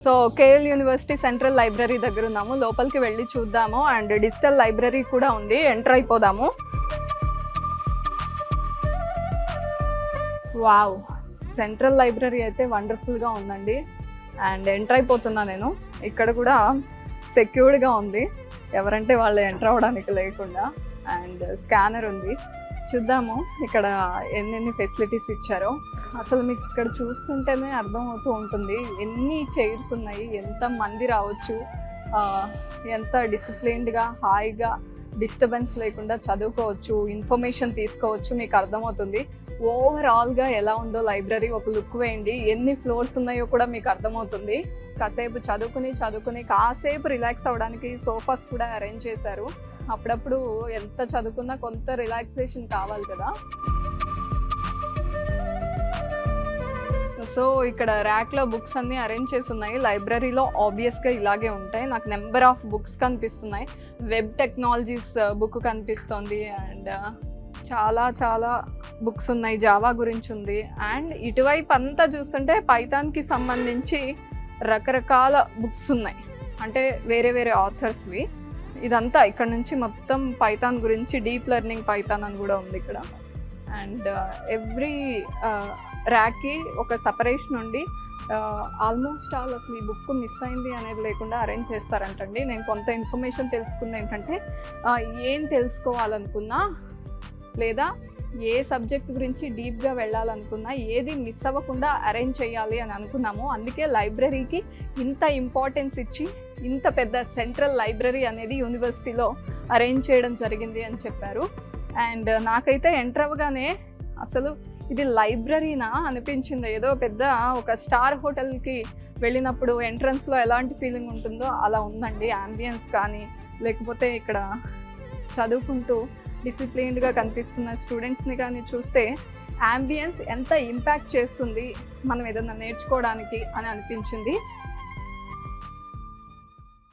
So KL university central library దగ్గర ఉన్నాము. లోపలికి వెళ్ళి చూద్దాము. అండ్ డిజిటల్ లైబ్రరీ కూడా ఉంది, ఎంటర్ అయిపోదాము. వావ్, సెంట్రల్ లైబ్రరీ అయితే వండర్ఫుల్గా ఉందండి. అండ్ ఎంటర్ అయిపోతున్నా నేను. ఇక్కడ కూడా సెక్యూర్డ్గా ఉంది, ఎవరంటే వాళ్ళు ఎంటర్ అవ్వడానికి లేకుండా. అండ్ స్కానర్ ఉంది, చూద్దాము ఇక్కడ ఎన్ని ఫెసిలిటీస్ ఇచ్చారో. అసలు మీకు ఇక్కడ చూస్తుంటేనే అర్థమవుతూ ఉంటుంది ఎన్ని చైర్స్ ఉన్నాయి, ఎంత మంది రావచ్చు, ఎంత డిసిప్లిన్డ్గా హాయిగా డిస్టర్బెన్స్ లేకుండా చదువుకోవచ్చు, ఇన్ఫర్మేషన్ తీసుకోవచ్చు. మీకు అర్థమవుతుంది ఓవరాల్గా ఎలా ఉందో లైబ్రరీ. ఒక లుక్ వేయండి, ఎన్ని ఫ్లోర్స్ ఉన్నాయో కూడా మీకు అర్థమవుతుంది. కాసేపు చదువుకుని కాసేపు రిలాక్స్ అవ్వడానికి సోఫాస్ కూడా అరేంజ్ చేశారు. అప్పుడప్పుడు ఎంత చదువుకున్నా కొంత రిలాక్సేషన్ కావాలి కదా. సో ఇక్కడ ర్యాక్లో బుక్స్ అన్నీ అరేంజ్ చేసి ఉన్నాయి. లైబ్రరీలో ఆబ్వియస్గా ఇలాగే ఉంటాయి. నాకు నెంబర్ ఆఫ్ బుక్స్ కనిపిస్తున్నాయి. వెబ్ టెక్నాలజీస్ బుక్ కనిపిస్తుంది. అండ్ చాలా బుక్స్ ఉన్నాయి, జావా గురించి ఉంది. అండ్ ఇటువైపు అంతా చూస్తుంటే పైథాన్కి సంబంధించి రకరకాల బుక్స్ ఉన్నాయి, అంటే వేరే ఆథర్స్వి. ఇదంతా ఇక్కడ నుంచి మొత్తం పైథాన్ గురించి, డీప్ లెర్నింగ్ పైథాన్ అని కూడా ఉంది ఇక్కడ. అండ్ ఎవ్రీ ర్యాక్కి ఒక సపరేషన్ ఉండి ఆల్మోస్ట్ ఆల్ అసలు ఈ బుక్ మిస్ అయింది అనేది లేకుండా అరేంజ్ చేస్తారంటండి. నేను కొంత ఇన్ఫర్మేషన్ తెలుసుకుంది ఏంటంటే, ఏం తెలుసుకోవాలనుకున్నా లేదా ఏ సబ్జెక్ట్ గురించి డీప్గా వెళ్ళాలనుకున్నా ఏది మిస్ అవ్వకుండా అరేంజ్ చేయాలి అని అనుకున్నాము. అందుకే లైబ్రరీకి ఇంత ఇంపార్టెన్స్ ఇచ్చి ఇంత పెద్ద సెంట్రల్ లైబ్రరీ అనేది యూనివర్సిటీలో అరేంజ్ చేయడం జరిగింది అని చెప్పారు. అండ్ నాకైతే ఎంటర్ అవ్వగానే అసలు ఇది లైబ్రరీనా అనిపించింది. ఏదో పెద్ద ఒక స్టార్ హోటల్కి వెళ్ళినప్పుడు ఎంట్రన్స్లో ఎలాంటి ఫీలింగ్ ఉంటుందో అలా ఉందండి. యాంబియన్స్ కానీ, లేకపోతే ఇక్కడ చదువుకుంటూ డిసిప్లిన్డ్గా కనిపిస్తున్న స్టూడెంట్స్ని కానీ చూస్తే యాంబియన్స్ ఎంత ఇంపాక్ట్ చేస్తుంది మనం ఏదైనా నేర్చుకోవడానికి అని అనిపించింది.